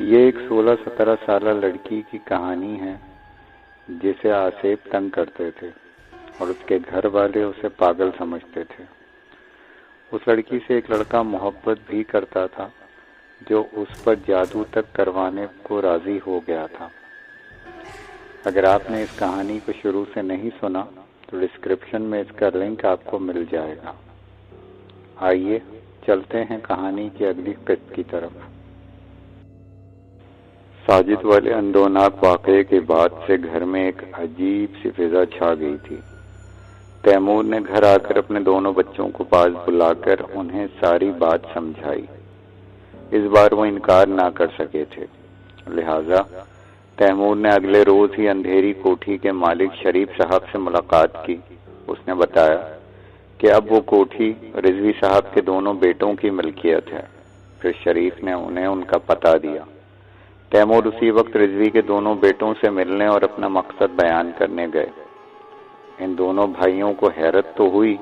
یہ ایک 16-17 سالہ لڑکی کی کہانی ہے جسے آصف تنگ کرتے تھے اور اس کے گھر والے اسے پاگل سمجھتے تھے۔ اس لڑکی سے ایک لڑکا محبت بھی کرتا تھا جو اس پر جادو تک کروانے کو راضی ہو گیا تھا۔ اگر آپ نے اس کہانی کو شروع سے نہیں سنا تو ڈسکرپشن میں اس کا لنک آپ کو مل جائے گا۔ آئیے چلتے ہیں کہانی کی اگلی قسط کی طرف۔ ساجد والے اندوناک واقعے کے بعد سے گھر میں ایک عجیب سی فضا چھا گئی تھی۔ تیمور نے گھر آ کر اپنے دونوں بچوں کو پاس بلا کر انہیں ساری بات سمجھائی۔ اس بار وہ انکار نہ کر سکے تھے، لہذا تیمور نے اگلے روز ہی اندھیری کوٹھی کے مالک شریف صاحب سے ملاقات کی۔ اس نے بتایا کہ اب وہ کوٹھی رضوی صاحب کے دونوں بیٹوں کی ملکیت ہے۔ پھر شریف نے انہیں ان کا پتہ دیا۔ تیمور اسی وقت رضوی کے دونوں بیٹوں سے ملنے اور اپنا مقصد بیان کرنے گئے۔ ان دونوں بھائیوں کو حیرت تو ہوئی،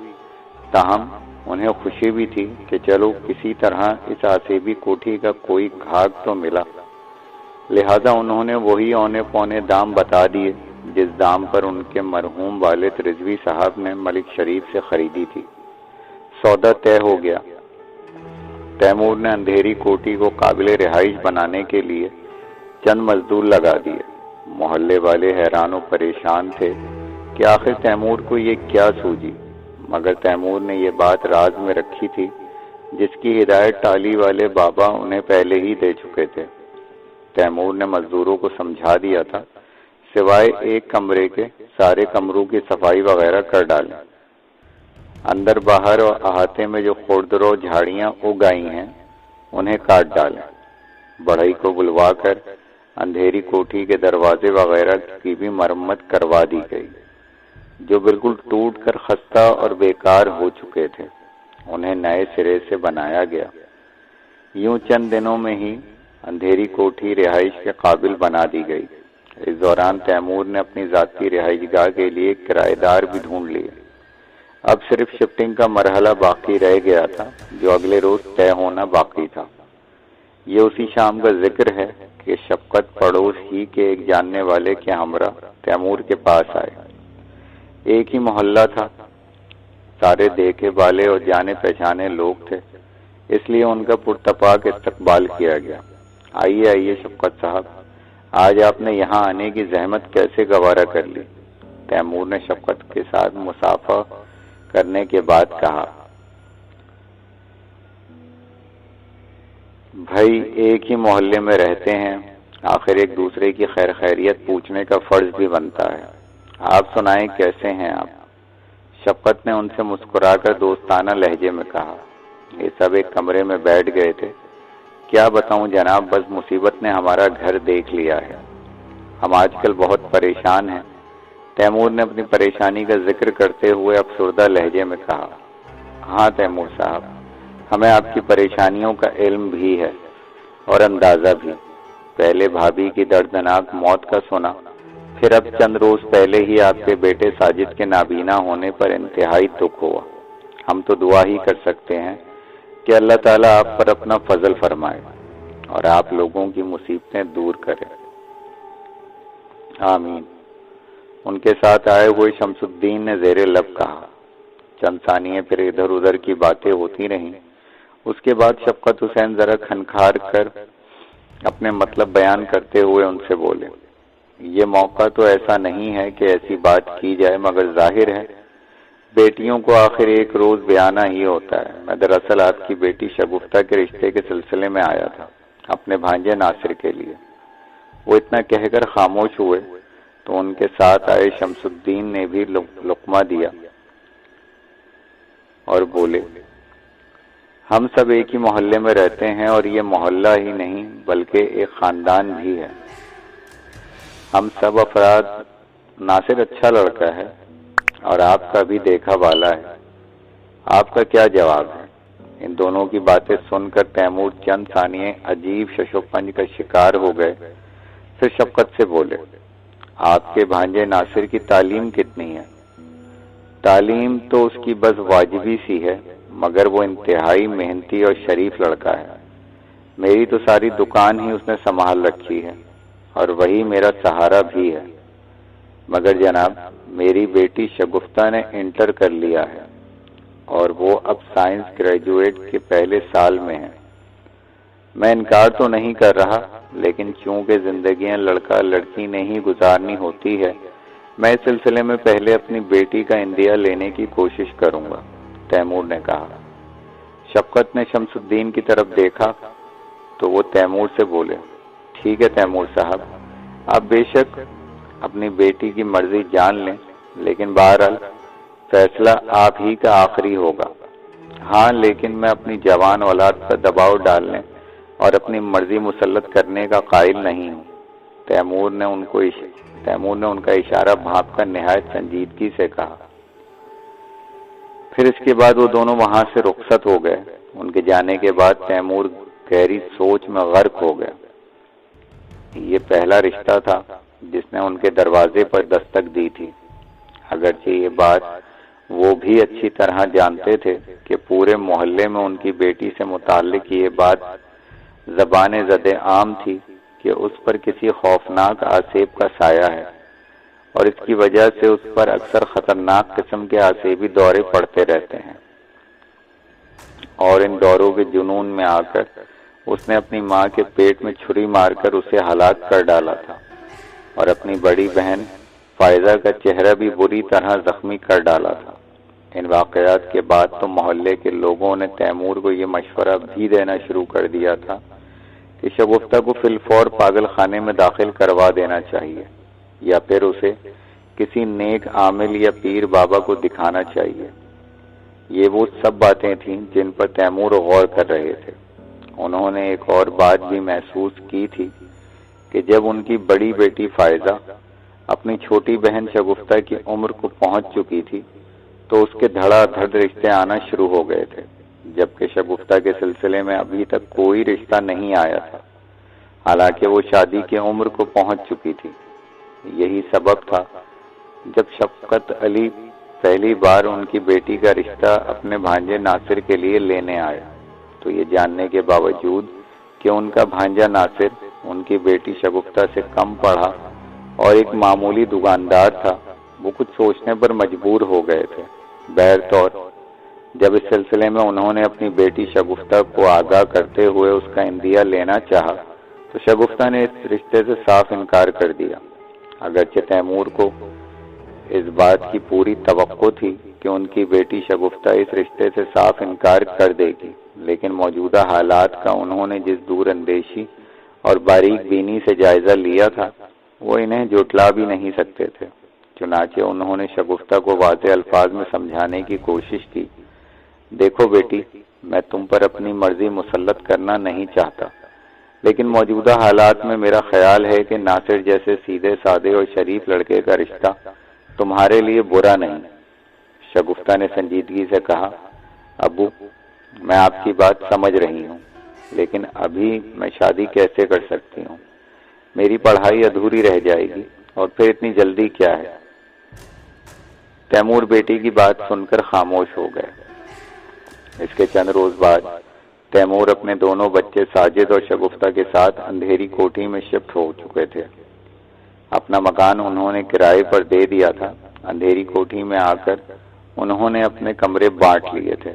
تاہم انہیں خوشی بھی تھی کہ چلو کسی طرح اس آصیبی کوٹھی کا کوئی گھاگ تو ملا، لہذا انہوں نے وہی اونے پونے دام بتا دیے جس دام پر ان کے مرحوم والد رضوی صاحب نے ملک شریف سے خریدی تھی۔ سودا طے ہو گیا۔ تیمور نے اندھیری کوٹھی کو قابل رہائش بنانے کے لیے چند مزدور لگا دیے۔ محلے والے حیران و پریشان تھے کہ آخر تیمور کو یہ کیا سوجی، مگر تیمور نے یہ بات راز میں رکھی تھی جس کی ہدایت ٹالی والے بابا انہیں پہلے ہی دے چکے تھے۔ تیمور نے مزدوروں کو سمجھا دیا تھا سوائے ایک کمرے کے سارے کمروں کی صفائی وغیرہ کر ڈالیں۔ اندر باہر اور احاطے میں جو خوردرو جھاڑیاں اگ آئی ہیں انہیں کاٹ ڈالیں۔ بڑھئی کو بلوا کر اندھیری کوٹھی کے دروازے وغیرہ کی بھی مرمت کروا دی گئی جو بالکل ٹوٹ کر خستہ اور بیکار ہو چکے تھے، انہیں نئے سرے سے بنایا گیا۔ یوں چند دنوں میں ہی اندھیری کوٹھی رہائش کے قابل بنا دی گئی۔ اس دوران تیمور نے اپنی ذاتی رہائش گاہ کے لیے کرایہ دار بھی ڈھونڈ لیے۔ اب صرف شفٹنگ کا مرحلہ باقی رہ گیا تھا جو اگلے روز طے ہونا باقی تھا۔ یہ اسی شام کا ذکر ہے کہ شفقت پڑوس ہی کے ایک جاننے والے کے ہمراہ تیمور کے پاس آئے۔ ایک ہی محلہ تھا، سارے دیکھے بالے اور جانے پہچانے لوگ تھے، اس لیے ان کا پرتپاک استقبال کیا گیا۔ آئیے آئیے شفقت صاحب، آج آپ نے یہاں آنے کی زحمت کیسے گوارا کر لی؟ تیمور نے شفقت کے ساتھ مصافحہ کرنے کے بعد کہا۔ بھائی ایک ہی محلے میں رہتے ہیں، آخر ایک دوسرے کی خیر خیریت پوچھنے کا فرض بھی بنتا ہے۔ آپ سنائیں کیسے ہیں آپ؟ شفقت نے ان سے مسکرا کر دوستانہ لہجے میں کہا۔ یہ سب ایک کمرے میں بیٹھ گئے تھے۔ کیا بتاؤں جناب، بس مصیبت نے ہمارا گھر دیکھ لیا ہے، ہم آج کل بہت پریشان ہیں۔ تیمور نے اپنی پریشانی کا ذکر کرتے ہوئے افسردہ لہجے میں کہا۔ ہاں تیمور صاحب، ہمیں آپ کی پریشانیوں کا علم بھی ہے اور اندازہ بھی۔ پہلے بھابھی کی دردناک موت کا سنا، پھر اب چند روز پہلے ہی آپ کے بیٹے ساجد کے نابینا ہونے پر انتہائی دکھ ہوا۔ ہم تو دعا ہی کر سکتے ہیں کہ اللہ تعالیٰ آپ پر اپنا فضل فرمائے اور آپ لوگوں کی مصیبتیں دور کرے، آمین۔ ان کے ساتھ آئے ہوئے شمس الدین نے زیر لب کہا۔ چند ثانیے پھر ادھر ادھر کی باتیں ہوتی رہیں۔ اس کے بعد شفقت حسین ذرا کھنکھار کر اپنے مطلب بیان کرتے ہوئے ان سے بولے۔ یہ موقع تو ایسا نہیں ہے کہ ایسی بات کی جائے، مگر ظاہر ہے بیٹیوں کو آخر ایک روز بیانہ ہی ہوتا ہے۔ میں دراصل آپ کی بیٹی شگفتہ کے رشتے کے سلسلے میں آیا تھا، اپنے بھانجے ناصر کے لیے۔ وہ اتنا کہہ کر خاموش ہوئے تو ان کے ساتھ آئے شمس الدین نے بھی لقمہ دیا اور بولے، ہم سب ایک ہی محلے میں رہتے ہیں اور یہ محلہ ہی نہیں بلکہ ایک خاندان بھی ہے۔ ہم سب افراد، ناصر اچھا لڑکا ہے اور آپ کا بھی دیکھا بالا ہے، آپ کا کیا جواب ہے؟ ان دونوں کی باتیں سن کر تیمور چند ثانیے عجیب ششوپنج کا شکار ہو گئے، پھر شفقت سے بولے، آپ کے بھانجے ناصر کی تعلیم کتنی ہے؟ تعلیم تو اس کی بس واجبی سی ہے، مگر وہ انتہائی محنتی اور شریف لڑکا ہے۔ میری تو ساری دکان ہی اس نے سنبھال رکھی ہے اور وہی میرا سہارا بھی ہے، مگر جناب میری بیٹی شگفتہ نے انٹر کر لیا ہے اور وہ اب سائنس گریجویٹ کے پہلے سال میں ہے۔ میں انکار تو نہیں کر رہا، لیکن چونکہ زندگیاں لڑکا لڑکی نہیں ہی گزارنی ہوتی ہے، میں اس سلسلے میں پہلے اپنی بیٹی کا اندیا لینے کی کوشش کروں گا، تیمور نے کہا۔ شفقت نے شمس الدین کی طرف دیکھا تو وہ تیمور سے بولے، ٹھیک ہے تیمور صاحب، آپ بے شک اپنی بیٹی کی مرضی جان لیں، لیکن بہرحال فیصلہ آپ ہی کا آخری ہوگا۔ ہاں، لیکن میں اپنی جوان اولاد پر دباؤ ڈالنے اور اپنی مرضی مسلط کرنے کا قائل نہیں ہوں۔ تیمور نے ان کا اشارہ بھانپ کر نہایت سنجیدگی سے کہا۔ پھر اس کے بعد وہ دونوں وہاں سے رخصت ہو گئے۔ ان کے جانے کے بعد تیمور گہری سوچ میں غرق ہو گیا۔ یہ پہلا رشتہ تھا جس نے ان کے دروازے پر دستک دی تھی، اگرچہ یہ بات وہ بھی اچھی طرح جانتے تھے کہ پورے محلے میں ان کی بیٹی سے متعلق یہ بات زبان زد عام تھی کہ اس پر کسی خوفناک آسیب کا سایہ ہے، اور اس کی وجہ سے اس پر اکثر خطرناک قسم کے آسیبی دورے پڑتے رہتے ہیں، اور ان دوروں کے جنون میں آ کر اس نے اپنی ماں کے پیٹ میں چھری مار کر اسے ہلاک کر ڈالا تھا، اور اپنی بڑی بہن فائزہ کا چہرہ بھی بری طرح زخمی کر ڈالا تھا۔ ان واقعات کے بعد تو محلے کے لوگوں نے تیمور کو یہ مشورہ بھی دینا شروع کر دیا تھا کہ شگفتہ کو فی الفور پاگل خانے میں داخل کروا دینا چاہیے، یا پھر اسے کسی نیک عامل یا پیر بابا کو دکھانا چاہیے۔ یہ وہ سب باتیں تھیں جن پر تیمور غور کر رہے تھے۔ انہوں نے ایک اور بات بھی محسوس کی تھی کہ جب ان کی بڑی بیٹی فائزہ اپنی چھوٹی بہن شگفتہ کی عمر کو پہنچ چکی تھی تو اس کے دھڑا دھڑ رشتے آنا شروع ہو گئے تھے، جبکہ شگفتہ کے سلسلے میں ابھی تک کوئی رشتہ نہیں آیا تھا، حالانکہ وہ شادی کی عمر کو پہنچ چکی تھی۔ یہی سبب تھا جب شفقت علی پہلی بار ان کی بیٹی کا رشتہ اپنے بھانجے ناصر کے لیے لینے آیا تو یہ جاننے کے باوجود کہ ان کا بھانجا ناصر ان کی بیٹی شگفتہ سے کم پڑھا اور ایک معمولی دکاندار تھا، وہ کچھ سوچنے پر مجبور ہو گئے تھے۔ بہرطور جب اس سلسلے میں انہوں نے اپنی بیٹی شگفتہ کو آگاہ کرتے ہوئے اس کا اندیا لینا چاہا تو شگفتہ نے اس رشتے سے صاف انکار کر دیا، اگرچہ تیمور کو اس بات کی پوری توقع تھی کہ ان کی بیٹی شگفتہ اس رشتے سے صاف انکار کر دے گی، لیکن موجودہ حالات کا انہوں نے جس دور اندیشی اور باریک بینی سے جائزہ لیا تھا وہ انہیں جھٹلا بھی نہیں سکتے تھے۔ چنانچہ انہوں نے شگفتہ کو واضح الفاظ میں سمجھانے کی کوشش کی، دیکھو بیٹی، میں تم پر اپنی مرضی مسلط کرنا نہیں چاہتا، لیکن موجودہ حالات میں میرا خیال ہے کہ ناصر جیسے سیدھے سادے اور شریف لڑکے کا رشتہ تمہارے لیے برا نہیں۔ شگفتہ نے سنجیدگی سے کہا، ابو، میں آپ کی بات سمجھ رہی ہوں، لیکن ابھی میں شادی کیسے کر سکتی ہوں؟ میری پڑھائی ادھوری رہ جائے گی، اور پھر اتنی جلدی کیا ہے؟ تیمور بیٹی کی بات سن کر خاموش ہو گئے۔ اس کے چند روز بعد تیمور اپنے دونوں بچے ساجد اور شگفتہ کے ساتھ اندھیری کوٹھی میں شفٹ ہو چکے تھے۔ اپنا مکان انہوں نے کرائے پر دے دیا تھا۔ اندھیری کوٹھی میں آ کر انہوں نے اپنے کمرے بانٹ لیے تھے۔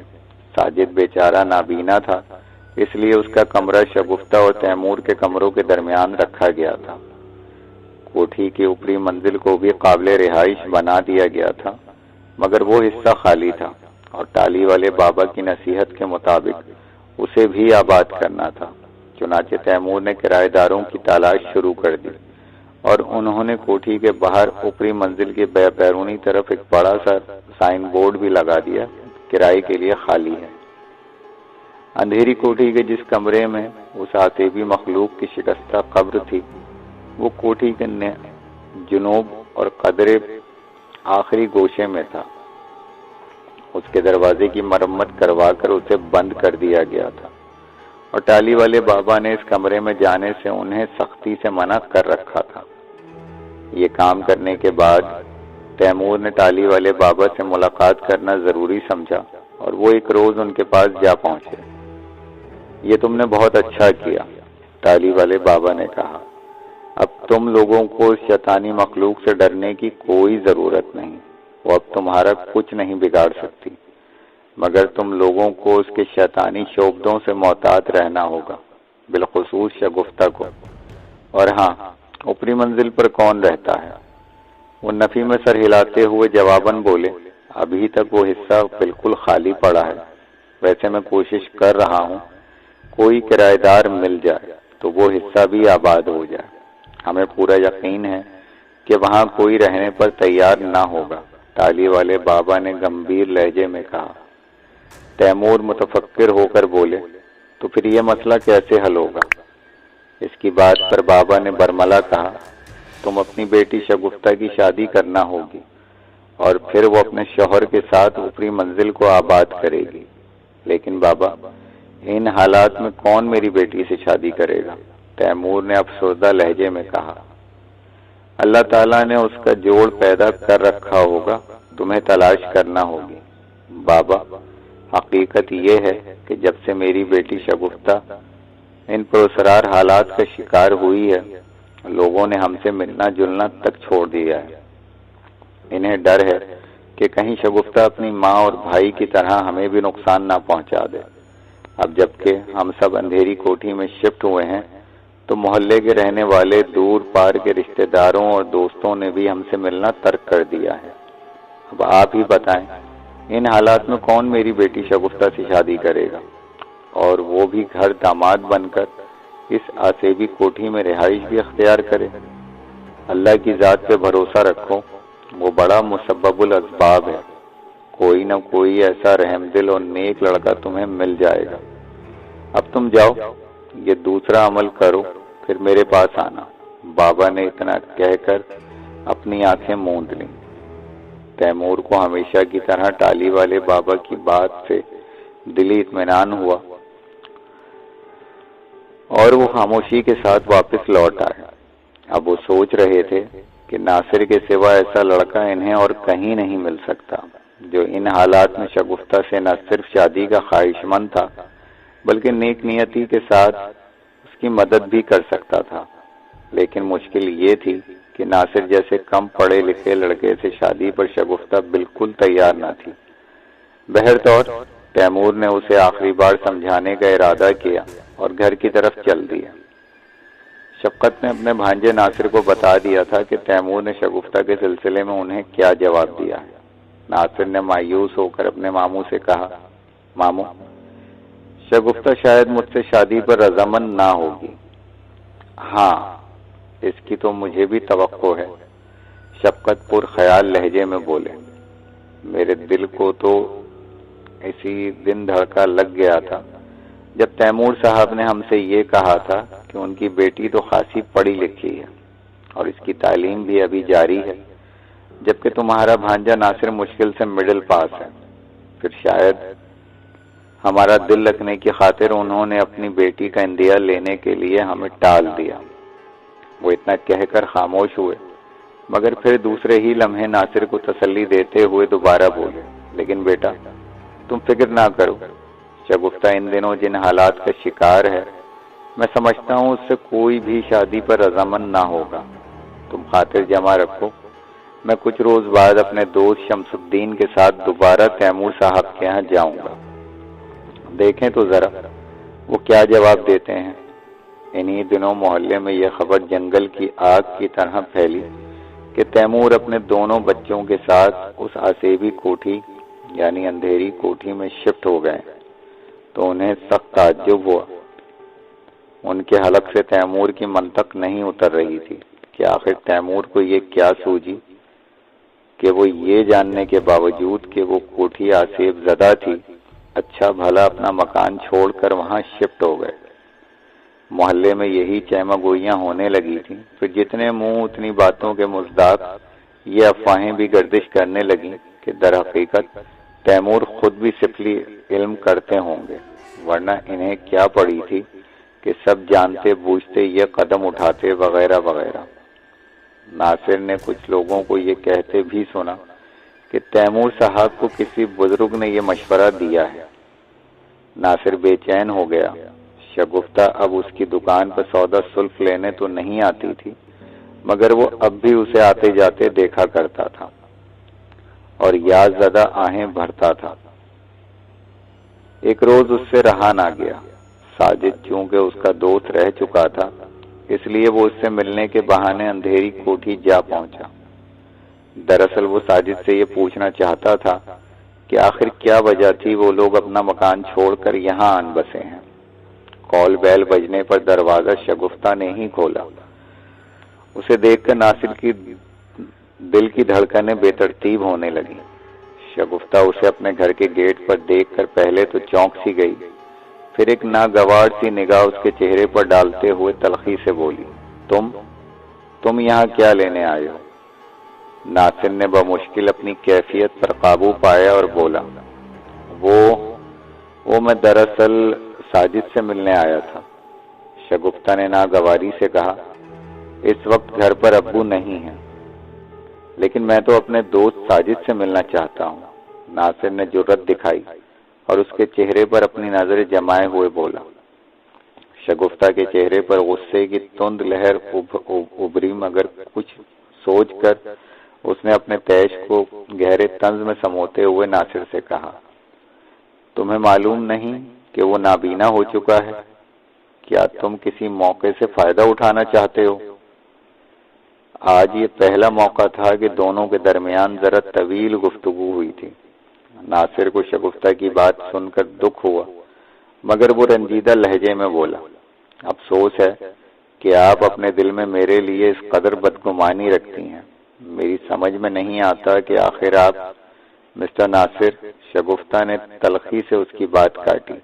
ساجد بیچارہ نابینا تھا، اس لیے اس کا کمرہ شگفتہ اور تیمور کے کمروں کے درمیان رکھا گیا تھا۔ کوٹھی کی اوپری منزل کو بھی قابل رہائش بنا دیا گیا تھا، مگر وہ حصہ خالی تھا اور ٹالی والے بابا کی نصیحت کے مطابق اسے بھی آباد کرنا تھا۔ چنانچہ تیمور نے کرایہ داروں کی تلاش شروع کر دی اور انہوں نے کوٹھی کے باہر اوپری منزل کی بیرونی طرف ایک بڑا سا سائن بورڈ بھی لگا دیا، کرائے کے لیے خالی ہے۔ اندھیری کوٹھی کے جس کمرے میں اس آتیبی مخلوق کی شکستہ قبر تھی وہ کوٹھی کے جنوب اور قدرے آخری گوشے میں تھا۔ اس کے دروازے کی مرمت کروا کر اسے بند کر دیا گیا تھا اور ٹالی والے بابا نے اس کمرے میں جانے سے انہیں سختی سے منع کر رکھا تھا۔ یہ کام کرنے کے بعد تیمور نے ٹالی والے بابا سے ملاقات کرنا ضروری سمجھا اور وہ ایک روز ان کے پاس جا پہنچے۔ یہ تم نے بہت اچھا کیا، ٹالی والے بابا نے کہا۔ اب تم لوگوں کو اس شیطانی مخلوق سے ڈرنے کی کوئی ضرورت نہیں، وہ اب تمہارا کچھ نہیں بگاڑ سکتی، مگر تم لوگوں کو اس کے شیطانی شعبدوں سے محتاط رہنا ہوگا، بالخصوص شگفتہ کو۔ اور ہاں، اوپری منزل پر کون رہتا ہے؟ وہ نفی میں سر ہلاتے ہوئے جواباً بولے، ابھی تک وہ حصہ بالکل خالی پڑا ہے، ویسے میں کوشش کر رہا ہوں کوئی کرایہ دار مل جائے تو وہ حصہ بھی آباد ہو جائے۔ ہمیں پورا یقین ہے کہ وہاں کوئی رہنے پر تیار نہ ہوگا، ٹالی والے بابا نے گمبھیر لہجے میں کہا۔ تیمور متفکر ہو کر بولے، تو پھر یہ مسئلہ کیسے حل ہوگا؟ اس کی بات پر بابا نے برملا کہا، تم اپنی بیٹی شگفتہ کی شادی کرنا ہوگی اور پھر وہ اپنے شوہر کے ساتھ اوپری منزل کو آباد کرے گی۔ لیکن بابا، ان حالات میں کون میری بیٹی سے شادی کرے گا؟ تیمور نے افسردہ لہجے میں کہا۔ اللہ تعالیٰ نے اس کا جوڑ پیدا کر رکھا ہوگا، تمہیں تلاش کرنا ہوگی۔ بابا، حقیقت یہ ہے کہ جب سے میری بیٹی شگفتہ ان پراسرار حالات کا شکار ہوئی ہے، لوگوں نے ہم سے ملنا جلنا تک چھوڑ دیا ہے۔ انہیں ڈر ہے کہ کہیں شگفتہ اپنی ماں اور بھائی کی طرح ہمیں بھی نقصان نہ پہنچا دے۔ اب جبکہ ہم سب اندھیری کوٹھی میں شفٹ ہوئے ہیں تو محلے کے رہنے والے دور پار کے رشتہ داروں اور دوستوں نے بھی ہم سے ملنا ترک کر دیا ہے۔ اب آپ ہی بتائیں، ان حالات میں کون میری بیٹی شگفتہ سے شادی کرے گا، اور وہ بھی گھر داماد بن کر اس آسیبی کوٹھی میں رہائش بھی اختیار کرے؟ اللہ کی ذات پہ بھروسہ رکھو، وہ بڑا مسبب الاسباب ہے، کوئی نہ کوئی ایسا رحم دل اور نیک لڑکا تمہیں مل جائے گا۔ اب تم جاؤ، یہ دوسرا عمل کرو، پھر میرے پاس آنا۔ بابا نے اتنا کہہ کر اپنی آنکھیں موند لیں۔ تیمور کو ہمیشہ کی طرح ٹالی والے بابا کی بات سے دلی اطمینان ہوا اور وہ خاموشی کے ساتھ واپس لوٹ آئے۔ اب وہ سوچ رہے تھے کہ ناصر کے سوا ایسا لڑکا انہیں اور کہیں نہیں مل سکتا جو ان حالات میں شگفتہ سے نہ صرف شادی کا خواہش مند تھا بلکہ نیک نیتی کے ساتھ اس کی مدد بھی کر سکتا تھا۔ لیکن مشکل یہ تھی کہ ناصر جیسے کم پڑھے لکھے لڑکے سے شادی پر شگفتہ بالکل تیار نہ تھی۔ بہرطور تیمور نے اسے آخری بار سمجھانے کا ارادہ کیا اور گھر کی طرف چل دیا۔ شفقت نے اپنے بھانجے ناصر کو بتا دیا تھا کہ تیمور نے شگفتہ کے سلسلے میں انہیں کیا جواب دیا ہے۔ ناصر نے مایوس ہو کر اپنے ماموں سے کہا، ماموں، شگفتہ شاید مجھ سے شادی پر رضامند نہ ہوگی۔ ہاں، اس کی تو مجھے بھی توقع ہے، شفقت پر خیال لہجے میں بولے۔ میرے دل کو تو اسی دن دھڑکا لگ گیا تھا جب تیمور صاحب نے ہم سے یہ کہا تھا کہ ان کی بیٹی تو خاصی پڑھی لکھی ہے اور اس کی تعلیم بھی ابھی جاری ہے، جبکہ تمہارا بھانجا ناصر مشکل سے مڈل پاس ہے۔ پھر شاید ہمارا دل رکھنے کی خاطر انہوں نے اپنی بیٹی کا اندیا لینے کے لیے ہمیں ٹال دیا۔ وہ اتنا کہہ کر خاموش ہوئے، مگر پھر دوسرے ہی لمحے ناصر کو تسلی دیتے ہوئے دوبارہ بولے، لیکن بیٹا تم فکر نہ کرو، شگفتہ ان دنوں جن حالات کا شکار ہے میں سمجھتا ہوں اس سے کوئی بھی شادی پر رضامند نہ ہوگا۔ تم خاطر جمع رکھو، میں کچھ روز بعد اپنے دوست شمس الدین کے ساتھ دوبارہ تیمور صاحب کے ہاں جاؤں گا، دیکھیں تو ذرا وہ کیا جواب دیتے ہیں۔ انہی دنوں محلے میں یہ خبر جنگل کی آگ کی طرح پھیلی کہ تیمور اپنے دونوں بچوں کے ساتھ اس آسیبی کوٹھی یعنی اندھیری کوٹھی میں شفٹ ہو گئے، تو انہیں سخت تعجب ہوا۔ ان کے حلق سے تیمور کی منطق نہیں اتر رہی تھی کہ آخر تیمور کو یہ کیا سوجی کہ وہ یہ جاننے کے باوجود کہ وہ کوٹھی آسیب زدہ تھی، اچھا بھلا اپنا مکان چھوڑ کر وہاں شفٹ ہو گئے۔ محلے میں یہی چہمہ گوئیاں ہونے لگی تھیں، پھر جتنے منہ اتنی باتوں کے مصداق یہ افواہیں بھی گردش کرنے لگیں کہ در حقیقت تیمور خود بھی سفلی علم کرتے ہوں گے، ورنہ انہیں کیا پڑی تھی کہ سب جانتے بوجھتے یہ قدم اٹھاتے وغیرہ وغیرہ۔ ناصر نے کچھ لوگوں کو یہ کہتے بھی سنا کہ تیمور صاحب کو کسی بزرگ نے یہ مشورہ دیا ہے۔ ناصر بے چین ہو گیا۔ شگفتہ اب اس کی دکان پر سودا سلف لینے تو نہیں آتی تھی، مگر وہ اب بھی اسے آتے جاتے دیکھا کرتا تھا اور یاد زدہ آہیں بھرتا تھا۔ ایک روز اس سے رہا نہ گیا۔ ساجد چونکہ اس کا دوست رہ چکا تھا، اس لیے وہ اس سے ملنے کے بہانے اندھیری کوٹھی جا پہنچا۔ دراصل وہ ساجد سے یہ پوچھنا چاہتا تھا کہ آخر کیا وجہ تھی وہ لوگ اپنا مکان چھوڑ کر یہاں آن بسے ہیں۔ کال بیل بجنے پر دروازہ شگفتہ نے ہی کھولا۔ اسے دیکھ کر ناصر کی دل کی دھڑکنیں بے ترتیب ہونے لگی۔ شگفتہ اسے اپنے گھر کے گیٹ پر دیکھ کر پہلے تو چونک سی گئی، پھر ایک ناگوار سی نگاہ اس کے چہرے پر ڈالتے ہوئے تلخی سے بولی، تم یہاں کیا لینے آئے ہو؟ ناصر نے بمشکل اپنی کیفیت پر قابو پایا اور بولا، وہ میں دراصل ساجد سے ملنے آیا تھا۔ شگفتہ نے ناگواری سے کہا، اس وقت گھر پر ابو نہیں ہیں، لیکن میں تو اپنے دوست ساجد سے ملنا چاہتا ہوں۔ ناصر نے جرأت دکھائی اور اس کے چہرے پر اپنی نظر جمائے ہوئے بولا۔ شگفتہ کے چہرے پر غصے کی تند لہر ابھری، مگر کچھ سوچ کر اس نے اپنے تیش کو گہرے طنز میں سموتے ہوئے ناصر سے کہا، تمہیں معلوم نہیں کہ وہ نابینا ہو چکا ہے؟ کیا تم کسی موقع سے فائدہ اٹھانا چاہتے ہو؟ آج یہ پہلا موقع تھا کہ دونوں کے درمیان ذرا طویل گفتگو ہوئی تھی۔ ناصر کو شگفتہ کی بات سن کر دکھ ہوا، مگر وہ رنجیدہ لہجے میں بولا، افسوس ہے کہ آپ اپنے دل میں میرے لیے اس قدر بدگمانی رکھتی ہیں۔ میری سمجھ میں نہیں آتا کہ آخر آپ مسٹر ناصر، شگفتہ نے تلخی سے اس کی بات کاٹی،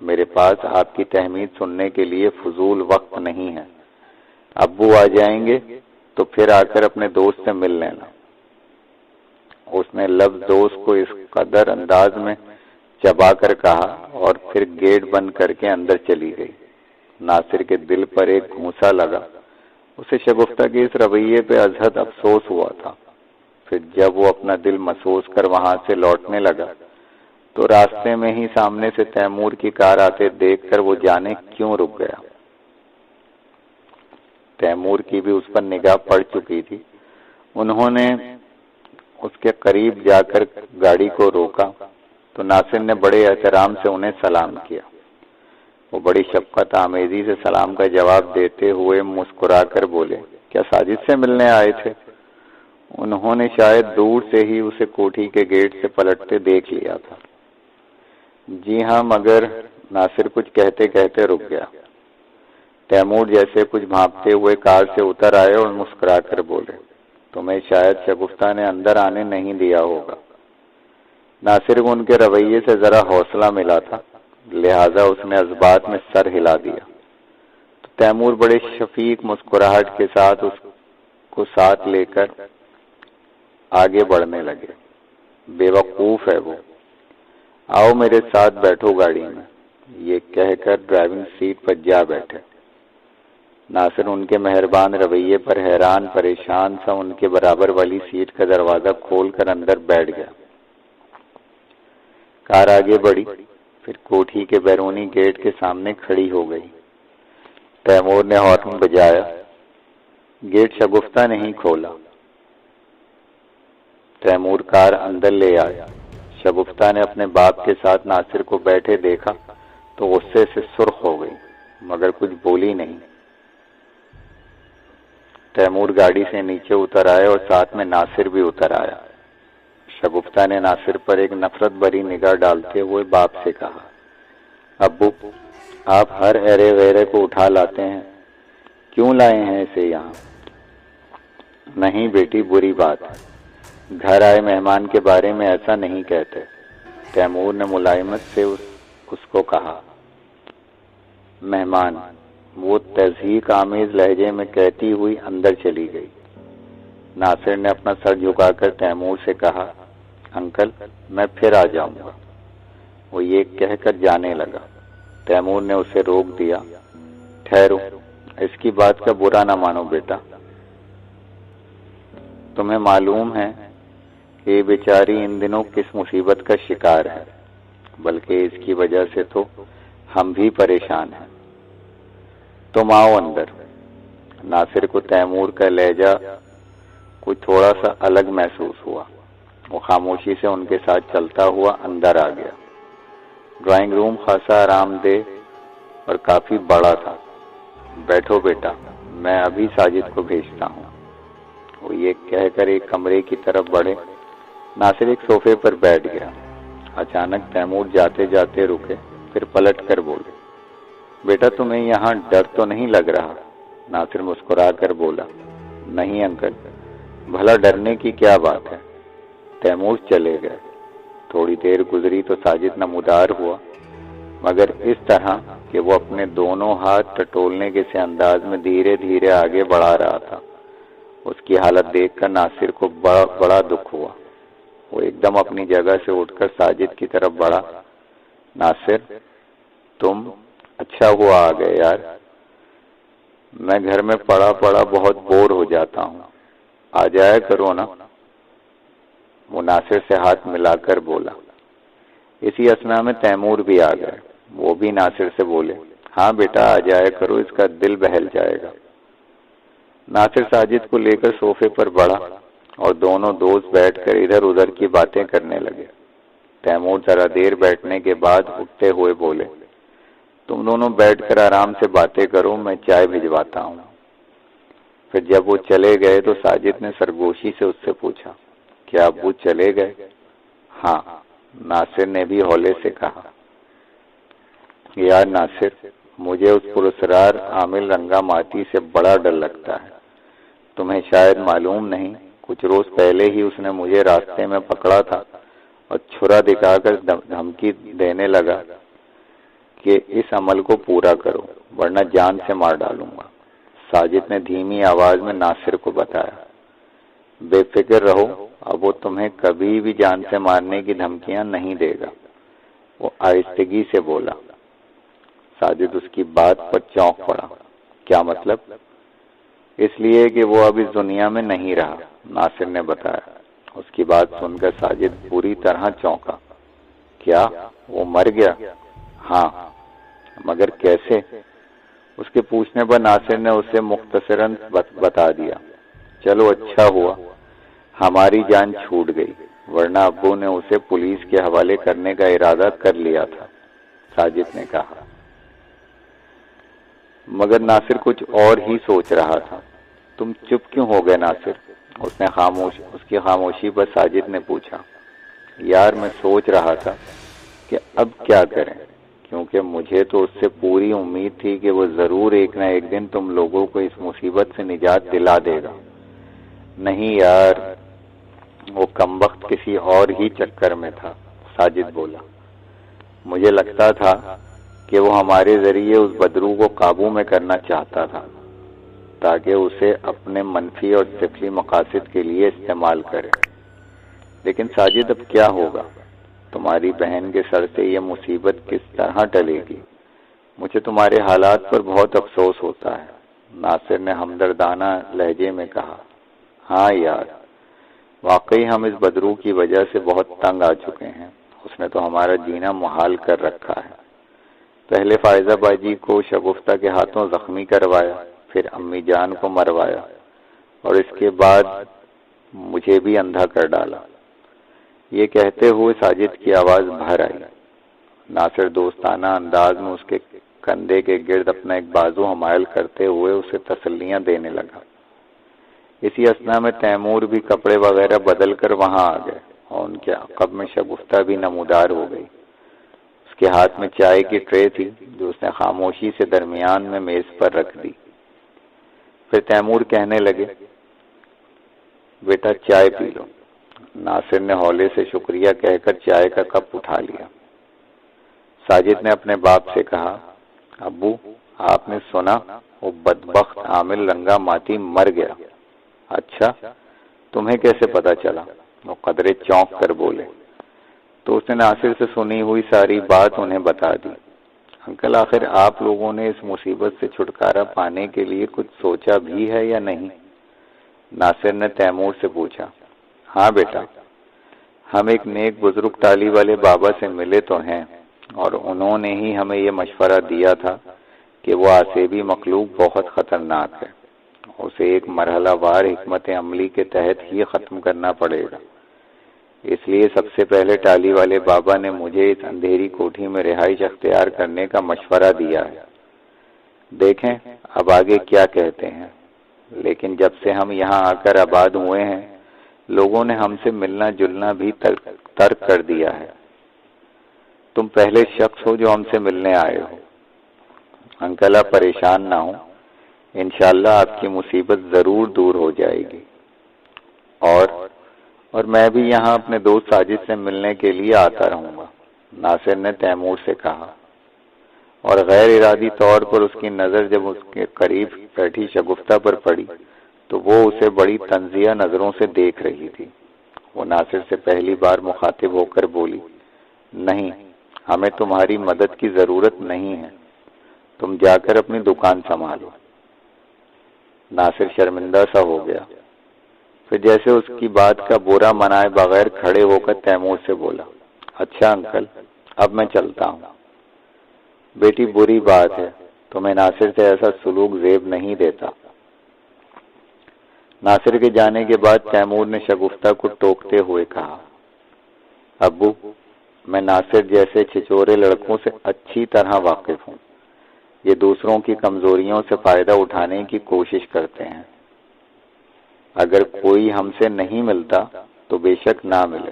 میرے پاس آپ کی تحمید سننے کے لیے فضول وقت نہیں ہے۔ ابو آ جائیں گے تو پھر آ کر اپنے دوست سے مل لینا۔ اس نے لفظ دوست کو اس قدر انداز میں چبا کر کہا اور پھر گیٹ بند کر کے اندر چلی گئی۔ ناصر کے دل پر ایک گھونسا لگا۔ اسے شگفتہ کے اس رویے پہ ازحد افسوس ہوا تھا۔ پھر جب وہ اپنا دل محسوس کر وہاں سے لوٹنے لگا تو راستے میں ہی سامنے سے تیمور کی کار آتے دیکھ کر وہ جانے کیوں رک گیا۔ تیمور کی بھی اس پر نگاہ پڑ چکی تھی۔ انہوں نے اس کے قریب جا کر گاڑی کو روکا تو ناصر نے بڑے احترام سے انہیں سلام کیا۔ وہ بڑی شفقت آمیزی سے سلام کا جواب دیتے ہوئے مسکرا کر بولے، کیا ساجد سے ملنے آئے تھے؟ انہوں نے شاید دور سے ہی اسے کوٹھی کے گیٹ سے پلٹتے دیکھ لیا تھا۔ جی ہاں، مگر ناصر کچھ کہتے کہتے رک گیا۔ تیمور جیسے کچھ بھانپتے ہوئے کار سے اتر آئے اور مسکرا کر بولے، تمہیں شاید شگفتہ نے اندر آنے نہیں دیا ہوگا۔ ناصر کو ان کے رویے سے ذرا حوصلہ ملا تھا، لہذا اس نے اثبات میں سر ہلا دیا۔ تو تیمور بڑے شفیق مسکراہٹ کے ساتھ اس کو ساتھ لے کر آگے بڑھنے لگے۔ بے وقوف ہے وہ، آؤ میرے ساتھ بیٹھو گاڑی میں، یہ کہہ کر ڈرائیونگ سیٹ پر جا بیٹھے۔ ناصر ان کے مہربان رویے پر حیران پریشان سا ان کے برابر والی سیٹ کا دروازہ کھول کر اندر بیٹھ گیا۔ کار آگے بڑھی، پھر کوٹھی کے بیرونی گیٹ کے سامنے کھڑی ہو گئی۔ تیمور نے ہارن بجایا، گیٹ شگفتہ نے ہی کھولا۔ تیمور کار اندر لے آیا۔ شگفتہ نے اپنے باپ کے ساتھ ناصر کو بیٹھے دیکھا تو غصے سے سرخ ہو گئی، مگر کچھ بولی نہیں۔ تیمور گاڑی سے نیچے اتر آئے اور ساتھ میں ناصر بھی اتر آیا۔ شگفتہ نے ناصر پر ایک نفرت بھری نگاہ ڈالتے ہوئے باپ سے کہا، ابو، آپ ہر ایرے ویرے کو اٹھا لاتے ہیں، کیوں لائے ہیں اسے یہاں؟ نہیں بیٹی، بری بات، گھر آئے مہمان کے بارے میں ایسا نہیں کہتے، تیمور نے ملائمت سے اس کو کہا۔ مہمان، وہ تضحیک آمیز لہجے میں کہتی ہوئی اندر چلی گئی۔ ناصر نے اپنا سر جھکا کر تیمور سے کہا، انکل، میں پھر آ جاؤں گا۔ وہ یہ کہہ کر جانے لگا۔ تیمور نے اسے روک دیا۔ ٹھہرو، اس کی بات کا برا نہ مانو بیٹا، تمہیں معلوم ہے کہ یہ بیچاری ان دنوں کس مصیبت کا شکار ہے، بلکہ اس کی وجہ سے تو ہم بھی پریشان ہیں، تم آؤ اندر۔ ناصر کو تیمور کا لہجہ کچھ تھوڑا سا الگ محسوس ہوا۔ وہ خاموشی سے ان کے ساتھ چلتا ہوا اندر آ گیا۔ ڈرائنگ روم خاصا آرام دہ اور کافی بڑا تھا۔ بیٹھو بیٹا، میں ابھی ساجد کو بھیجتا ہوں۔ وہ یہ کہہ کر ایک کمرے کی طرف بڑھے۔ ناصر ایک صوفے پر بیٹھ گیا۔ اچانک تیمور جاتے جاتے رکے، پھر پلٹ کر بولے، بیٹا تمہیں یہاں ڈر تو نہیں لگ رہا؟ ناصر مسکرا کر بولا، نہیں انکل، بھلا ڈرنے کی کیا بات ہے۔ تیمور چلے گئے۔ تھوڑی دیر گزری تو ساجد نمودار ہوا، مگر اس طرح کہ وہ اپنے دونوں ہاتھ ٹٹولنے کے سے انداز میں دھیرے دھیرے آگے بڑھا رہا تھا۔ اس کی حالت دیکھ کر ناصر کو بڑا دکھ ہوا۔ وہ ایک دم اپنی جگہ سے اٹھ کر ساجد کی طرف بڑھا۔ ناصر، تم اچھا ہوا آ گئے یار، میں گھر میں پڑا بہت بور ہو جاتا ہوں، آ جایا کرو نا۔ وہ ناصر سے ہاتھ ملا کر بولا۔ اسی اثنا میں تیمور بھی آ گئے۔ وہ بھی ناصر سے بولے، ہاں بیٹا آ جایا کرو، اس کا دل بہل جائے گا۔ ناصر ساجد کو لے کر صوفے پر بڑھا اور دونوں دوست بیٹھ کر ادھر ادھر کی باتیں کرنے لگے۔ تیمور ذرا دیر بیٹھنے کے بعد اٹھتے ہوئے بولے، تم دونوں بیٹھ کر آرام سے باتیں کرو، میں چائے بھجواتا ہوں۔ پھر جب وہ چلے گئے تو ساجد نے سرگوشی سے اس سے پوچھا، کیا ابو چلے گئے؟ ہاں، ناصر نے بھی ہولے سے کہا۔ یار ناصر، مجھے اس پراسرار عامل رنگا ماتی سے بڑا ڈر لگتا ہے۔ تمہیں شاید معلوم نہیں، کچھ روز پہلے ہی اس نے مجھے راستے میں پکڑا تھا اور چھرا دکھا کر دھمکی دینے لگا کہ اس عمل کو پورا کرو ورنہ جان سے مار ڈالوں گا۔ ساجد نے دھیمی آواز میں ناصر کو بتایا، بے فکر رہو، اب وہ تمہیں کبھی بھی جان سے مارنے کی دھمکیاں نہیں دے گا۔ وہ آہستگی سے بولا۔ ساجد اس کی بات پر چونک پڑا۔ کیا مطلب؟ اس لیے کہ وہ اب اس دنیا میں نہیں رہا، ناصر نے بتایا۔ اس کی بات سن کر ساجد پوری طرح چونکا۔ کیا وہ مر گیا؟ ہاں، مگر کیسے؟ اس کے پوچھنے پر ناصر نے اسے مختصراً بتا دیا۔ چلو اچھا ہوا ہماری جان چھوٹ گئی، ورنہ ابو نے اسے پولیس کے حوالے کرنے کا ارادہ کر لیا تھا، ساجد نے کہا۔ مگر ناصر کچھ اور ہی سوچ رہا تھا۔ تم چپ کیوں ہو گئے ناصر؟ اس کی خاموشی پر ساجد نے پوچھا۔ یار میں سوچ رہا تھا کہ اب کیا کریں، کیونکہ مجھے تو اس سے پوری امید تھی کہ وہ ضرور ایک نہ ایک دن تم لوگوں کو اس مصیبت سے نجات دلا دے گا۔ نہیں یار، وہ کمبخت کسی اور ہی چکر میں تھا، ساجد بولا۔ مجھے لگتا تھا کہ وہ ہمارے ذریعے اس بدرو کو قابو میں کرنا چاہتا تھا تاکہ اسے اپنے منفی اور سفلی مقاصد کے لیے استعمال کرے۔ لیکن ساجد اب کیا ہوگا؟ تمہاری بہن کے سر سے یہ مصیبت کس طرح ٹلے گی؟ مجھے تمہارے حالات پر بہت افسوس ہوتا ہے، ناصر نے ہمدردانہ لہجے میں کہا۔ ہاں یار، واقعی ہم اس بدرو کی وجہ سے بہت تنگ آ چکے ہیں، اس نے تو ہمارا جینا محال کر رکھا ہے۔ پہلے فائزہ باجی کو شگفتہ کے ہاتھوں زخمی کروایا، پھر امی جان کو مروایا، اور اس کے بعد مجھے بھی اندھا کر ڈالا۔ یہ کہتے ہوئے ساجد کی آواز بھر آئی۔ ناصر دوستانہ انداز میں اس کے کندھے کے گرد اپنا ایک بازو حمائل کرتے ہوئے اسے تسلیاں دینے لگا۔ اسی اثنا میں تیمور بھی کپڑے وغیرہ بدل کر وہاں آ گئے اور ان کے عقب میں شگفتہ بھی نمودار ہو گئی۔ اس کے ہاتھ میں چائے کی ٹرے تھی جو اس نے خاموشی سے درمیان میں میز پر رکھ دی۔ پھر تیمور کہنے لگے، بیٹا چائے پی لو۔ ناصر نے ہولے سے شکریہ کہہ کر چائے کا کپ اٹھا لیا۔ ساجد نے اپنے باپ سے کہا، ابو آپ نے سنا وہ بدبخت عامل رنگا ماتی مر گیا؟ اچھا، تمہیں کیسے پتا چلا؟ وہ قدرے چونک کر بولے۔ تو اس نے ناصر سے سنی ہوئی ساری بات انہیں بتا دی۔ انکل آخر آپ لوگوں نے اس مصیبت سے چھٹکارا پانے کے لیے کچھ سوچا بھی ہے یا نہیں؟ ناصر نے تیمور سے پوچھا۔ ہاں بیٹا، ہم ایک نیک بزرگ ٹالی والے بابا سے ملے تو ہیں، اور انہوں نے ہی ہمیں یہ مشورہ دیا تھا کہ وہ آسیبی مخلوق بہت خطرناک ہے، اسے ایک مرحلہ وار حکمت عملی کے تحت ہی ختم کرنا پڑے گا۔ اس لیے سب سے پہلے ٹالی والے بابا نے مجھے اس اندھیری کوٹھی میں رہائش اختیار کرنے کا مشورہ دیا ہے۔ دیکھیں اب آگے کیا کہتے ہیں۔ لیکن جب سے ہم یہاں آ کر آباد ہوئے ہیں، لوگوں نے ہم سے ملنا جلنا بھی ترک کر دیا ہے۔ تم پہلے شخص ہو جو ہم سے ملنے آئے ہو۔ انکل آپ پریشان نہ ہوں، انشاءاللہ آپ کی مصیبت ضرور دور ہو جائے گی۔ اور میں بھی یہاں اپنے دوست ساجد سے ملنے کے لیے آتا رہوں گا، ناصر نے تیمور سے کہا، اور غیر ارادی طور پر اس کی نظر جب اس کے قریب بیٹھی شگفتہ پر پڑی تو وہ اسے بڑی تنزیہ نظروں سے دیکھ رہی تھی۔ وہ ناصر سے پہلی بار مخاطب ہو کر بولی، نہیں، ہمیں تمہاری مدد کی ضرورت نہیں ہے، تم جا کر اپنی دکان سنبھالو۔ ناصر شرمندہ سا ہو گیا، پھر جیسے اس کی بات کا برا منائے بغیر کھڑے ہو کر تیمور سے بولا، اچھا انکل، اب میں چلتا ہوں۔ بیٹی بری بات ہے، تمہیں ناصر سے ایسا سلوک زیب نہیں دیتا۔ ناصر کے جانے کے بعد تیمور نے شگفتہ کو ٹوکتے ہوئے کہا، ابو، میں ناصر جیسے چھچورے لڑکوں سے اچھی طرح واقف ہوں، یہ دوسروں کی کمزوریوں سے فائدہ اٹھانے کی کوشش کرتے ہیں۔ اگر کوئی ہم سے نہیں ملتا تو بے شک نہ ملے،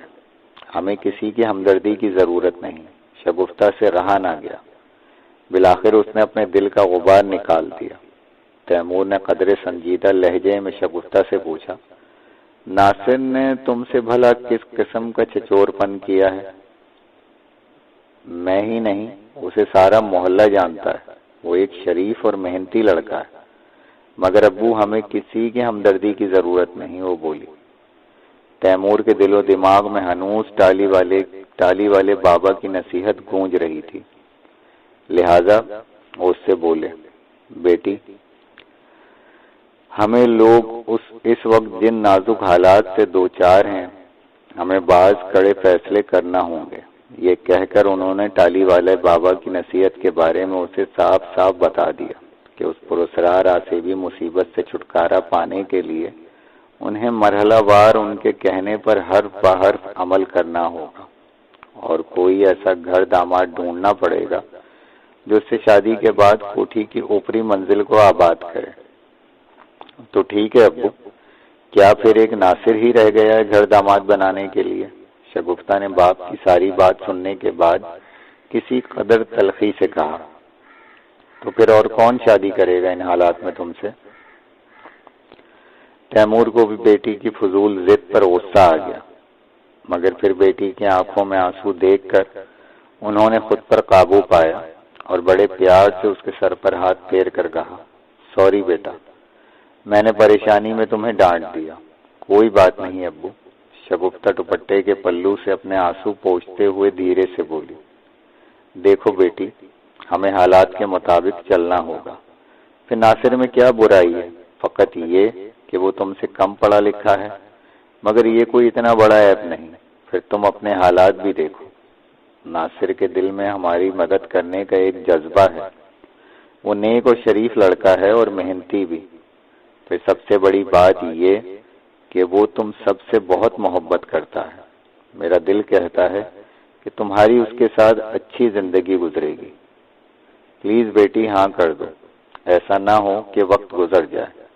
ہمیں کسی کی ہمدردی کی ضرورت نہیں۔ شگفتہ سے رہا نہ گیا، بالآخر اس نے اپنے دل کا غبار نکال دیا۔ تیمور نے قدرے سنجیدہ لہجے میں شگفتہ سے پوچھا، ناصر نے تم سے بھلا کس قسم کا چھچور پن کیا ہے؟ میں ہی نہیں، اسے سارا محلہ جانتا ہے، وہ ایک شریف اور محنتی لڑکا ہے۔ مگر ابو، ہمیں کسی کی ہمدردی کی ضرورت نہیں، وہ بولی۔ تیمور کے دل و دماغ میں ہنوز ٹالی والے بابا کی نصیحت گونج رہی تھی، لہذا وہ اس سے بولے، بیٹی، ہمیں لوگ اس وقت جن نازک حالات سے دوچار ہیں، ہمیں بعض کڑے فیصلے کرنا ہوں گے۔ یہ کہہ کر انہوں نے ٹالی والے بابا کی نصیحت کے بارے میں اسے صاف صاف بتا دیا کہ اس پراسرار آسیبی مصیبت سے چھٹکارا پانے کے لیے انہیں مرحلہ وار ان کے کہنے پر حرف بحرف عمل کرنا ہوگا، اور کوئی ایسا گھر داماد ڈھونڈنا پڑے گا جو اس سے شادی کے بعد کوٹھی کی اوپری منزل کو آباد کرے۔ تو ٹھیک ہے ابو، کیا پھر ایک ناصر ہی رہ گیا ہے گھر داماد بنانے کے لیے؟ شگفتہ نے باپ کی ساری بات سننے کے بعد کسی قدر تلخی سے کہا، تو پھر اور کون شادی کرے گا ان حالات میں تم سے؟ تیمور کو بھی بیٹی کی فضول ضد پر غصہ آ گیا، مگر پھر بیٹی کی آنکھوں میں آنسو دیکھ کر انہوں نے خود پر قابو پایا اور بڑے پیار سے اس کے سر پر ہاتھ پھیر کر کہا، سوری بیٹا، میں نے پریشانی میں تمہیں ڈانٹ دیا۔ کوئی بات نہیں ابو، شگفتہ دوپٹے کے پلو سے اپنے آنسو پوچھتے ہوئے دھیرے سے بولی، دیکھو بیٹی، ہمیں حالات کے مطابق چلنا ہوگا۔ پھر ناصر میں کیا برائی ہے؟ فقط یہ کہ وہ تم سے کم پڑھا لکھا ہے، مگر یہ کوئی اتنا بڑا عیب نہیں۔ پھر تم اپنے حالات بھی دیکھو، ناصر کے دل میں ہماری مدد کرنے کا ایک جذبہ ہے، وہ نیک اور شریف لڑکا ہے اور محنتی بھی۔ پھر سب سے بڑی بات یہ کہ وہ تم سب سے بہت محبت کرتا ہے۔ میرا دل کہتا ہے کہ تمہاری اس کے ساتھ اچھی زندگی گزرے گی۔ پلیز بیٹی ہاں کر دو، ایسا نہ ہو کہ وقت گزر جائے۔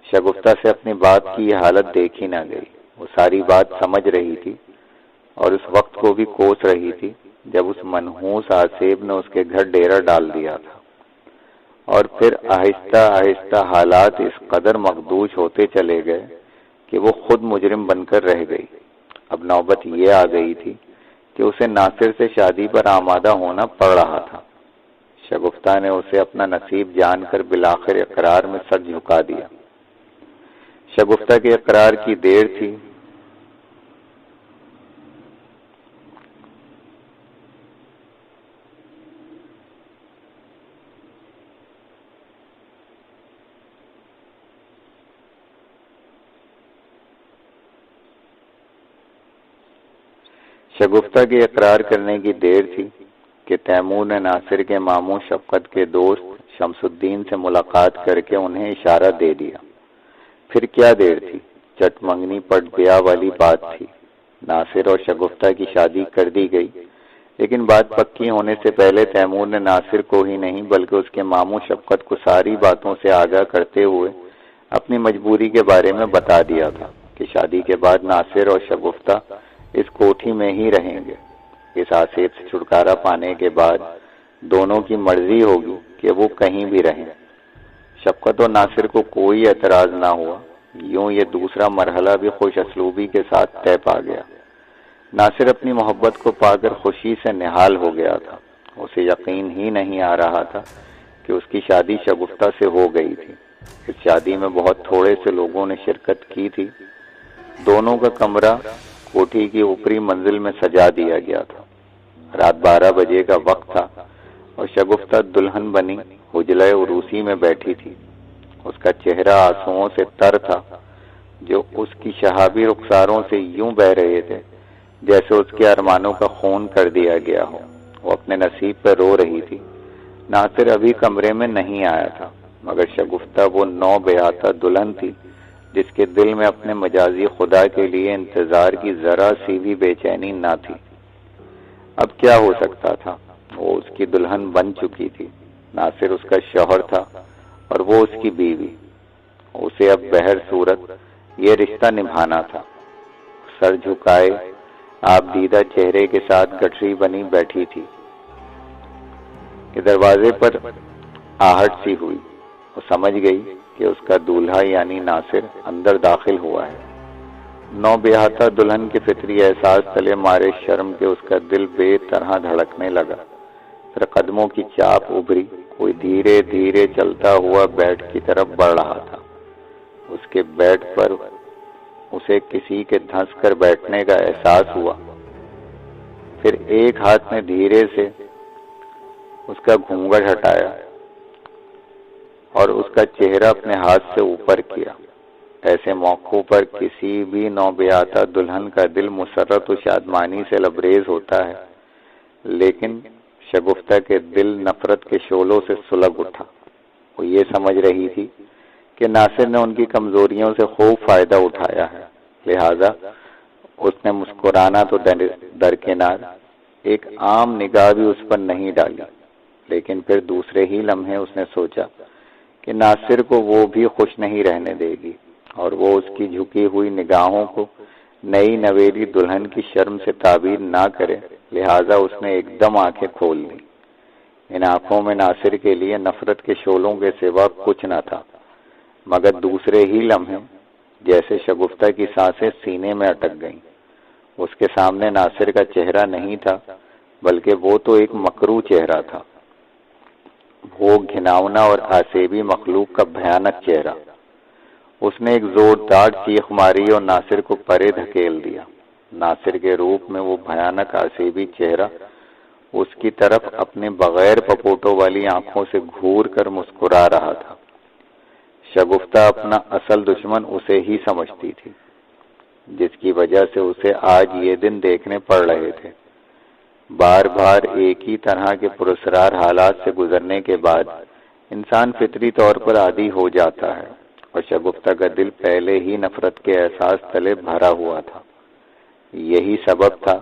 شگفتہ سے اپنی بات کی یہ حالت دیکھی نہ گئی، وہ ساری بات سمجھ رہی تھی اور اس وقت کو بھی کوس رہی تھی جب اس منحوس آسیب نے اس کے گھر ڈیرا ڈال دیا تھا، اور پھر آہستہ آہستہ حالات اس قدر مخدوش ہوتے چلے گئے کہ وہ خود مجرم بن کر رہ گئی۔ اب نوبت یہ آ گئی تھی کہ اسے ناصر سے شادی پر آمادہ ہونا پڑ رہا تھا۔ شگفتہ نے اسے اپنا نصیب جان کر بالآخر اقرار میں سر جھکا دیا۔ شگفتہ کے اقرار کی دیر تھی۔ شگفتہ کے اقرار کرنے کی دیر تھی کہ تیمور نے ناصر کے ماموں شفقت کے دوست شمس الدین سے ملاقات کر کے انہیں اشارہ دے دیا۔ پھر کیا دیر تھی، چٹ منگنی پٹ بیاہ والی بات تھی۔ ناصر اور شگفتہ کی شادی کر دی گئی، لیکن بات پکی ہونے سے پہلے تیمور نے ناصر کو ہی نہیں بلکہ اس کے ماموں شفقت کو ساری باتوں سے آگاہ کرتے ہوئے اپنی مجبوری کے بارے میں بتا دیا تھا کہ شادی کے بعد ناصر اور شگفتہ اس کوٹھی میں ہی رہیں گے۔ اس آسیب سے چھٹکارا پانے کے بعد دونوں کی مرضی ہوگی کہ وہ کہیں بھی رہیں۔ شفقت اور ناصر کو کوئی اعتراض نہ ہوا۔ یوں یہ دوسرا مرحلہ بھی خوش اسلوبی کے ساتھ طے پا گیا۔ ناصر اپنی محبت کو پا کر خوشی سے نہال ہو گیا تھا۔ اسے یقین ہی نہیں آ رہا تھا کہ اس کی شادی شگفتہ سے ہو گئی تھی۔ اس شادی میں بہت تھوڑے سے لوگوں نے شرکت کی تھی۔ دونوں کا کمرہ کوٹھی کی اوپری منزل میں سجا دیا گیا تھا۔ رات 12 بجے کا وقت تھا اور شگفتہ دلہن بنی حجلہ عروسی میں بیٹھی تھی۔ اس کا چہرہ آنسوؤں سے تر تھا جو اس کی شہابی رخساروں سے یوں بہ رہے تھے جیسے اس کے ارمانوں کا خون کر دیا گیا ہو۔ وہ اپنے نصیب پر رو رہی تھی۔ ناصر ابھی کمرے میں نہیں آیا تھا، مگر شگفتہ وہ نو بیاتہ دلہن تھی جس کے دل میں اپنے مجازی خدا کے لیے انتظار کی ذرا سی بھی بے چینی نہ تھی۔ اب کیا ہو سکتا تھا؟ وہ اس کی دلہن بن چکی تھی۔ ناصر اس کا شوہر تھا اور وہ اس کی بیوی۔ اسے اب بہر صورت یہ رشتہ نبھانا تھا۔ سر جھکائے آپ دیدہ چہرے کے ساتھ گٹری بنی بیٹھی تھی کہ دروازے پر آہٹ سی ہوئی۔ وہ سمجھ گئی کہ اس کا دولہا یعنی ناصر اندر داخل ہوا ہے۔ نو بیاہتا دلہن کے فطری احساس تلے مارے شرم کے اس کا دل بے طرح دھڑکنے لگا۔ پھر قدموں کی چاپ ابھری، کوئی دھیرے دھیرے چلتا ہوا بیڈ کی طرف بڑھ رہا تھا۔ اس کے بیڈ پر اسے کسی کے دھنس کر بیٹھنے کا احساس ہوا۔ پھر ایک ہاتھ نے دھیرے سے اس کا گھونگھٹ ہٹایا اور اس کا چہرہ اپنے ہاتھ سے اوپر کیا۔ ایسے موقعوں پر کسی بھی نوبیاتا دلہن کا دل مسرت و شادمانی سے لبریز ہوتا ہے، لیکن شگفتہ کے دل نفرت کے شعلوں سے سلگ اٹھا۔ وہ یہ سمجھ رہی تھی کہ ناصر نے ان کی کمزوریوں سے خوب فائدہ اٹھایا ہے، لہذا اس نے مسکرانا تو درکنار ایک عام نگاہ بھی اس پر نہیں ڈالی، لیکن پھر دوسرے ہی لمحے اس نے سوچا کہ ناصر کو وہ بھی خوش نہیں رہنے دے گی اور وہ اس کی جھکی ہوئی نگاہوں کو نئی نویلی دلہن کی شرم سے تعبیر نہ کرے، لہذا اس نے ایک دم آنکھیں کھول لی۔ ان آنکھوں میں ناصر کے لیے نفرت کے شعلوں کے سوا کچھ نہ تھا، مگر دوسرے ہی لمحے جیسے شگفتہ کی سانسیں سینے میں اٹک گئیں۔ اس کے سامنے ناصر کا چہرہ نہیں تھا، بلکہ وہ تو ایک مکروہ چہرہ تھا، وہ گھناؤنا اور آسیبی مخلوق کا بھیانک چہرہ۔ اس نے ایک زوردار چیخ ماری اور ناصر کو پرے دھکیل دیا۔ ناصر کے روپ میں وہ بھیانک آسیبی چہرہ اس کی طرف اپنے بغیر پپوٹوں والی آنکھوں سے گھور کر مسکرا رہا تھا۔ شگفتہ اپنا اصل دشمن اسے ہی سمجھتی تھی، جس کی وجہ سے اسے آج یہ دن دیکھنے پڑ رہے تھے۔ بار بار ایک ہی طرح کے پراسرار حالات سے گزرنے کے بعد انسان فطری طور پر عادی ہو جاتا ہے، اور شگفتہ کا دل پہلے ہی نفرت کے احساس تلے بھرا ہوا تھا۔ یہی سبب تھا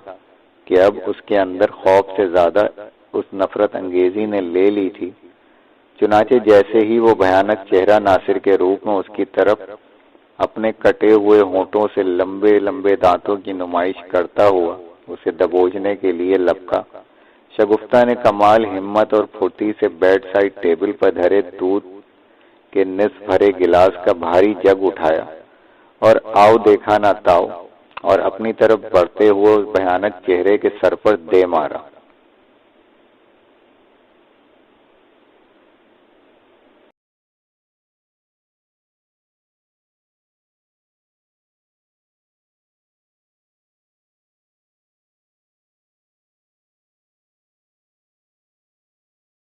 کہ اب اس کے اندر خوف سے زیادہ اس نفرت انگیزی نے لے لی تھی۔ چنانچہ جیسے ہی وہ بھیانک چہرہ ناصر کے روپ میں اس کی طرف اپنے کٹے ہوئے ہونٹوں سے لمبے لمبے دانتوں کی نمائش کرتا ہوا اسے دبوچنے کے لیے لپکا، شگفتہ نے کمال ہمت اور پھرتی سے بیڈ سائڈ ٹیبل پر دھرے دودھ کے نصف بھرے گلاس کا بھاری جگ اٹھایا اور آؤ دیکھا نہ تاؤ اور اپنی طرف بڑھتے ہوئے اس بھیانک چہرے کے سر پر دے مارا۔